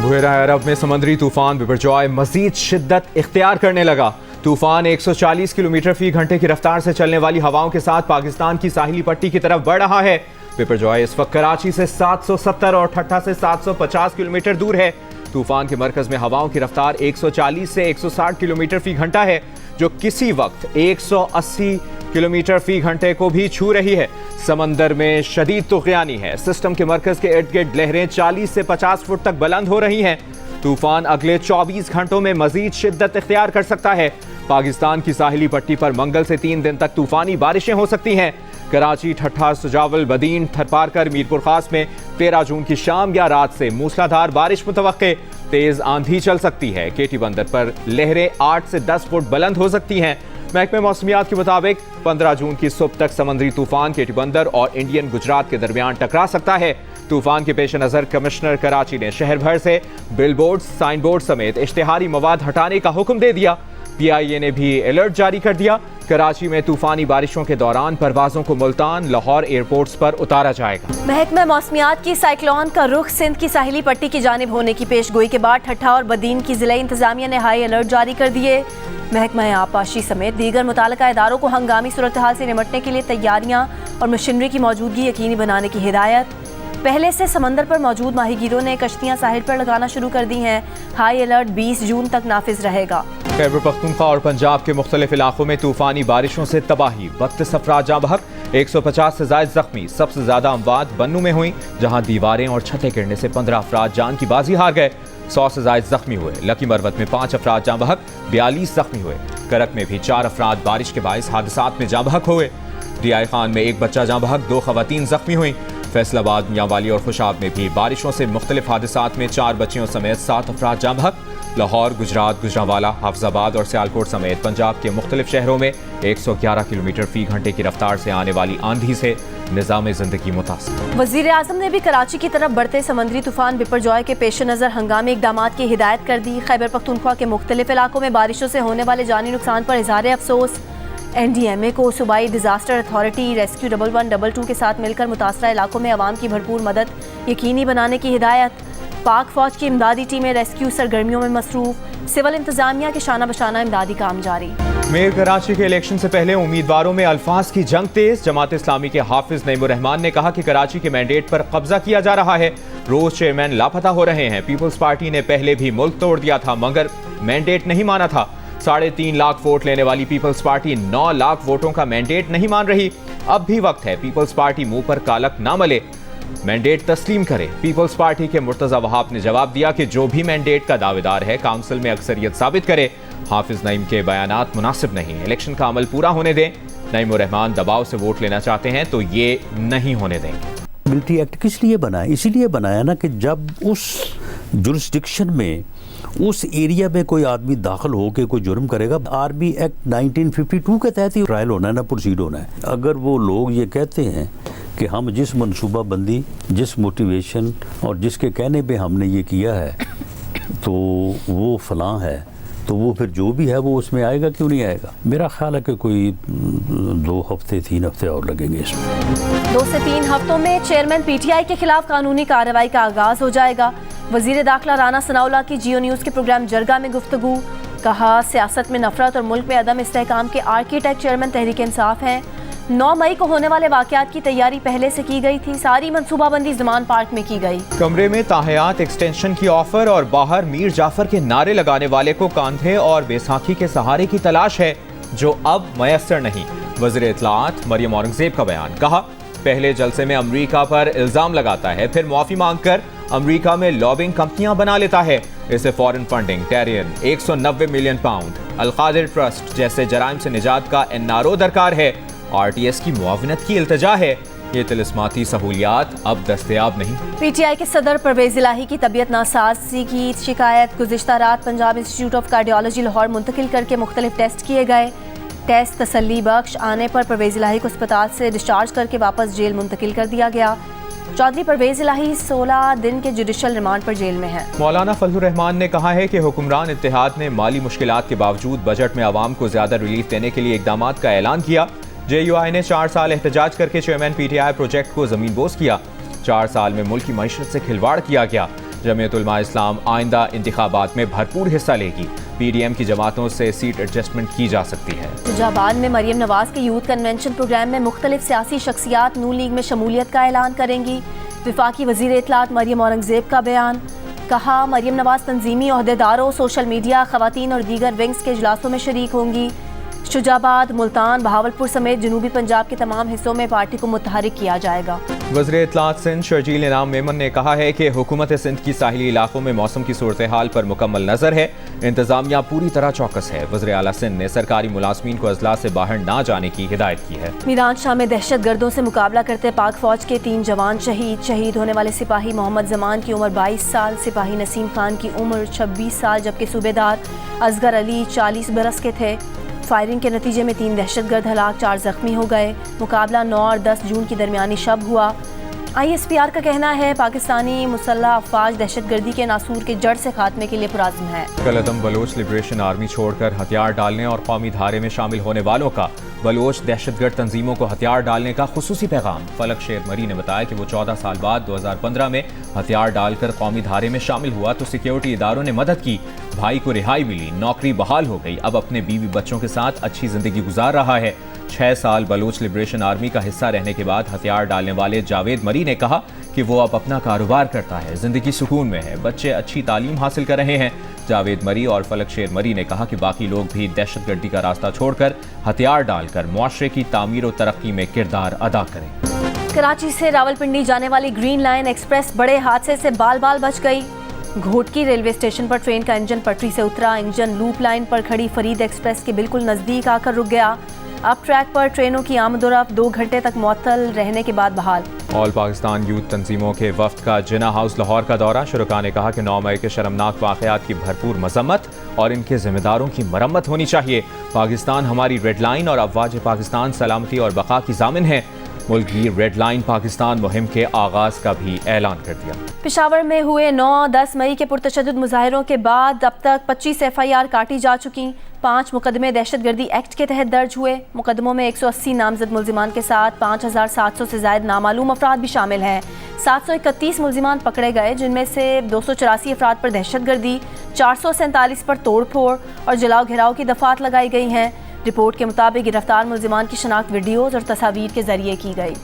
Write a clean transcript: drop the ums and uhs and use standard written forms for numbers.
बहरा अरब में समुद्री तूफान बिपरजॉय मजीद शिद्दत इख्तियार करने लगा। तूफान 140 किलोमीटर फी घंटे की रफ्तार से चलने वाली हवाओं के साथ पाकिस्तान की साहिली पट्टी की तरफ बढ़ रहा है। बिपरजॉय इस वक्त कराची से 770 और ठट्ठा से 750 किलोमीटर दूर है। तूफान के मरकज में हवाओं की रफ्तार 140 से 160 किलोमीटर फी घंटा है, जो किसी वक्त 180 किलोमीटर फी घंटे को भी छू रही है। समंदर में शदीद तुग़यानी है। सिस्टम के मरकज के इर्द गिर्द लहरें 40 से 50 फुट तक बुलंद हो रही हैं। तूफान अगले 24 घंटों में मजीद शिद्दत इख्तियार कर सकता है। पाकिस्तान की साहिली पट्टी पर मंगल से 3 दिन तक तूफानी बारिशें हो सकती हैं। कराची, ठट्ठा, सुजावल, बदीन, थरपारकर, मीरपुर खास में 13 जून की शाम या रात से मूसलाधार बारिश मुतवक्के। तेज आंधी चल सकती है। केटी बंदर पर लहरें 8 से 10 फुट बुलंद हो सकती हैं। महकमे मौसमियात के मुताबिक 15 जून की सुबह तक समुद्री तूफान केटी बंदर और इंडियन गुजरात के दरमियान टकरा सकता है। तूफान के पेश नज़र कमिश्नर कराची ने शहर भर से बिलबोर्ड, साइन बोर्ड समेत इश्तिहारी मवाद हटाने का हुक्म दे दिया। PIA ने भी अलर्ट जारी कर दिया। कराची में तूफानी बारिशों के दौरान परवाजों को मुल्तान, लाहौर एयरपोर्ट्स पर उतारा जाएगा। महकमा मौसमियात की साइक्लोन का रुख सिंध की साहिली पट्टी की जानिब होने की पेश गोई के बाद ठट्ठा और बदीन की जिला इंतजामिया ने हाई अलर्ट जारी कर दिए। महकमा आबपाशी समेत दीगर मुताल्लिका इदारों को हंगामी सूरत हाल से निपटने के लिए तैयारियां और मशीनरी की मौजूदगी यकीनी बनाने की हिदायत। पहले से समंदर पर मौजूद माहीगीरों ने कश्तियां साहिल पर लगाना शुरू कर दी हैं। हाई अलर्ट 20 जून तक नाफिज रहेगा। खैबर पख्तूनख्वा और पंजाब के मुख्तलिफ इलाकों में तूफानी बारिशों से तबाही, 32 अफराद जाँ बहक, 150 से ज़ायद जख्मी। सबसे ज़्यादा अमवात बन्नू में हुई, जहाँ दीवारें और छतें गिरने से 15 अफराद जान की बाजी हार गए। 100 से ज़ायद जख्मी हुए। लकी मरवत में 5 अफराद जाँ बहक, 42 जख्मी हुए। करक में भी 4 अफराद बारिश के बाइस हादसात में जाँ बहक हुए। रियाई खान में 1 बच्चा जाँ बहक, 2 खवातीन जख्मी हुई। फैसलाबाद, मियांवाली और खुशाब में भी बारिशों से मुख्तलिफ हादसात में 4 बच्चियों समेत 7 अफराद जाँ बहक। लाहौर, गुजरात, गुजरांवाला, हाफिजाबाद और सियालकोट समेत पंजाब के मुख्तलिफ शहरों में 111 किलोमीटर फी घंटे की रफ्तार से आने वाली आंधी से निज़ाम ज़िंदगी मुतासिर। वज़ीर आज़म ने भी कराची की तरफ बढ़ते समंदरी तूफान बिपरजॉय के पेश नज़र हंगामी इक़दामात की हिदायत कर दी। खैबर पख्तूनख्वा के मुख्तलिफ इलाकों में बारिशों से होने वाले जानी नुकसान पर इज़हार अफसोस। NDMA को सूबाई डिजास्टर अथॉरिटी, रेस्क्यू 1112 के साथ मिलकर मुतासरा इलाकों में अवाम की भरपूर मदद यकीनी बनाने की हिदायत। पाक फौज की इमदादी टीमें रेस्क्यू सरगर्मियों में मसरूफ। सिविल इंतजामिया के शाना बशाना इमदादी काम जारी। मेयर कराची के इलेक्शन से पहले उम्मीदवारों में अल्फाज की जंग तेज। जमात इस्लामी के हाफिज नईमुर रहमान ने कहा कि कराची के मैंडेट पर कब्जा किया जा रहा है। रोज चेयरमैन लापता हो रहे हैं। पीपल्स पार्टी ने पहले भी मुल्क तोड़ दिया था, मगर मैंडेट नहीं माना था। 3.5 लाख वोट लेने वाली पीपल्स पार्टी 9 लाख वोटों का मैंडेट नहीं मान रही। अब भी वक्त है पीपल्स पार्टी मुंह पर कालक ना मले, मैंडेट तस्लीम करे। पीपल्स पार्टी के मुर्तजा वहाब ने जवाब दिया कि जो भी मैंडेट का दावेदार है काउंसिल में अक्सरियत साबित करे। हाफिज नईम के बयानात मुनासिब नहीं, इलेक्शन का अमल पूरा होने दें। नईमुर रहमान दबाव से वोट लेना चाहते हैं तो ये नहीं होने देंगे। मिलिट्री एक्ट किस लिए बनाया? इसीलिए बनाया ना कि जब उस जुरिस्डिक्शन में, उस एरिया में कोई आदमी दाखिल हो के कोई जुर्म करेगा, आर्मी एक्ट 1952 के तहत ही ट्रायल होना है ना प्रोसीड होना है। अगर वो लोग ये कहते हैं कि हम जिस मनसूबा बंदी, जिस मोटिवेशन और जिसके कहने पे हमने ये किया है तो वो फलां है, तो वो फिर जो भी है वो उसमें आएगा, क्यों नहीं आएगा? मेरा ख्याल है कि कोई 2 हफ्ते 3 हफ्ते और लगेंगे इसमें। 2 से 3 हफ्तों में चेयरमैन PTI के खिलाफ कानूनी कार्रवाई का आगाज हो जाएगा। वजीर दाखिला राना सनाउल्लाह की जियो न्यूज़ के प्रोग्राम जरगा में गुफ्तगू। कहा सियासत में नफरत और मुल्क में अदम इस्तेहकाम के आर्किटेक्ट चेयरमैन तहरीक इंसाफ हैं। 9 मई को होने वाले वाक़यात की तैयारी पहले से की गई थी। सारी मनसूबाबंदी ज़मान पार्क में की गई। कमरे में ताहयात एक्सटेंशन की ऑफर और बाहर मीर जाफर के नारे लगाने वाले को कांधे और बैसाखी के सहारे की तलाश है, जो अब मयसर नहीं। वज़ीर इत्तलाआत मरियम औरंगज़ेब का बयान। कहा पहले जलसे में अमरीका पर इल्ज़ाम लगाता है, फिर माफ़ी मांगकर अमरीका में लॉबिंग कंपनियां बना लेता है। इसे foreign funding, Tyrian, 190 million pound, Al-Qadir trust जैसे जराइम से निजात का NRO दरकार है। RTS की मुआवनत की इल्तजा है। ये तिलिस्माती सहूलियात अब दस्तयाब नहीं। PTI के सदर परवेज इलाही की तबीयत नासाजी की शिकायत गुज़िश्ता रात Punjab institute of cardiology Lahore मुंतकिल करके मुख्तलिफ टेस्ट किए गए। टेस्ट तसल्ली बख्श आने पर परवेज इलाही को अस्पताल से डिस्चार्ज करके वापस जेल मुंतकिल कर दिया गया। चौधरी परवेज इलाही 16 दिन के जुडिशल रिमांड पर जेल में है। मौलाना फजलुर रहमान ने कहा है कि हुक्मरान इत्तेहाद ने माली मुश्किलात के बावजूद बजट में आवाम को ज्यादा रिलीफ देने के लिए इकदामात का ऐलान किया। JUI ने 4 साल एहतजाज करके चेयरमैन PTI प्रोजेक्ट को जमीन बोस किया। 4 साल में मुल्क की मईशत से खिलवाड़ किया गया। जमीयत उलमा इस्लाम आइंदा इंतखाबात में भरपूर हिस्सा लेगी। PDM की जमातों से सीट एडजस्टमेंट की जा सकती है। शुजाबाद में मरियम नवाज के यूथ कन्वेंशन प्रोग्राम में मुख्तलिफ सियासी शख्सियात नून लीग में शमूलियत का ऐलान करेंगी। वफाकी वज़ीर इत्तलात मरियम औरंगज़ेब का बयान, कहा मरियम नवाज तंजीमी ओहदेदारों, सोशल मीडिया, खवातीन और दीगर विंग्स के इजलासों में शरीक होंगी। शुजाबाद, मुल्तान, बहावलपुर समेत जनूबी पंजाब के तमाम हिस्सों में पार्टी को मुतहरिक किया जाएगा। वज़ीर इत्तलात सिंध शर्जील इनाम मेमन ने कहा है कि हुकूमत सिंध की साहिली इलाकों में मौसम की सूरत हाल पर मुकम्मल नज़र है। इंतजामिया पूरी तरह चौकस है। वज़ीर आला सिंध ने सरकारी मुलाजमीन को अजला से बाहर ना जाने की हिदायत की है। मीरान शाह में दहशत गर्दों से मुकाबला करते पाक फौज के 3 जवान शहीद होने वाले सिपाही मोहम्मद जमान की उम्र 22 साल, सिपाही नसीम खान की उम्र 26 साल, जबकि सूबेदार असगर अली 40 बरस के थे। फायरिंग के नतीजे में 3 दहशतगर्द हलाक, 4 जख्मी हो गए। मुकाबला 9 और 10 जून की दरमियानी शब हुआ। ISPR का कहना है पाकिस्तानी मुसल्लह अफवाज दहशतगर्दी के नासूर के जड़ से खात्मे के लिए पुरज़्म है। कलअदम बलोच लिबरेशन आर्मी छोड़कर हथियार डालने और कौमी धारे में शामिल होने वालों का बलोच दहशतगर्द तंजीमों को हथियार डालने का खुसूसी पैगाम। फलक शेर मरी ने बताया कि वो 14 साल बाद 2015 में हथियार डालकर कौमी धारे में शामिल हुआ तो सिक्योरिटी इदारों ने मदद की, भाई को रिहाई मिली, नौकरी बहाल हो गई, अब अपने बीवी बच्चों के साथ अच्छी जिंदगी गुजार रहा है। 6 साल बलोच लिबरेशन आर्मी का हिस्सा रहने के बाद हथियार डालने वाले जावेद मरी ने कहा कि वो अब अपना कारोबार करता है, जिंदगी सुकून में है, बच्चे अच्छी तालीम हासिल कर रहे हैं। जावेद मरी और फलक शेर मरी ने कहा कि बाकी लोग भी दहशतगर्दी का रास्ता छोड़कर हथियार डालकर मुआशरे की तामीर और तरक्की में किरदार अदा करें। कराची से रावलपिंडी जाने वाली ग्रीन लाइन एक्सप्रेस बड़े हादसे से बाल बाल बच गई। घोटकी रेलवे स्टेशन पर ट्रेन का इंजन पटरी से उतरा। इंजन लूप लाइन पर खड़ी फरीद एक्सप्रेस के बिल्कुल नज़दीक आकर रुक गया। अब ट्रैक पर ट्रेनों की आमदोरफ्त 2 घंटे तक मुअत्तल रहने के बाद बहाल। ऑल पाकिस्तान यूथ तंजीमों के वफ्द का जिना हाउस लाहौर का दौरा। शुरका ने कहा कि 9 मई के शर्मनाक वाक़यात की भरपूर मजम्मत और इनके जिम्मेदारों की मरम्मत होनी चाहिए। पाकिस्तान हमारी रेड लाइन और अफवाज पाकिस्तान सलामती और बका की ज़ामिन है। मुल्क की रेड लाइन पाकिस्तान मुहिम के आगाज का भी ऐलान कर दिया। पेशावर में हुए 9-10 मई के पुरतशद्दुद मुजाहिरों के बाद अब तक 25 FIR काटी जा चुकी। 5 मुकदमे दहशतगर्दी एक्ट के तहत दर्ज हुए। मुकदमों में 180 नामजद मुल्जिमान के साथ 5700 से ज़ायद नामालूम अफराद भी शामिल हैं। 731 मुल्जिमान पकड़े गए, जिनमें से 284 अफराद पर दहशतगर्दी, 447 पर तोड़ फोड़ और जलाओ घेराव की दफात लगाई गई हैं। रिपोर्ट के मुताबिक गिरफ्तार मुल्जिमान की शनाख्त वीडियोज़ और तस्वीर के जरिए की गई।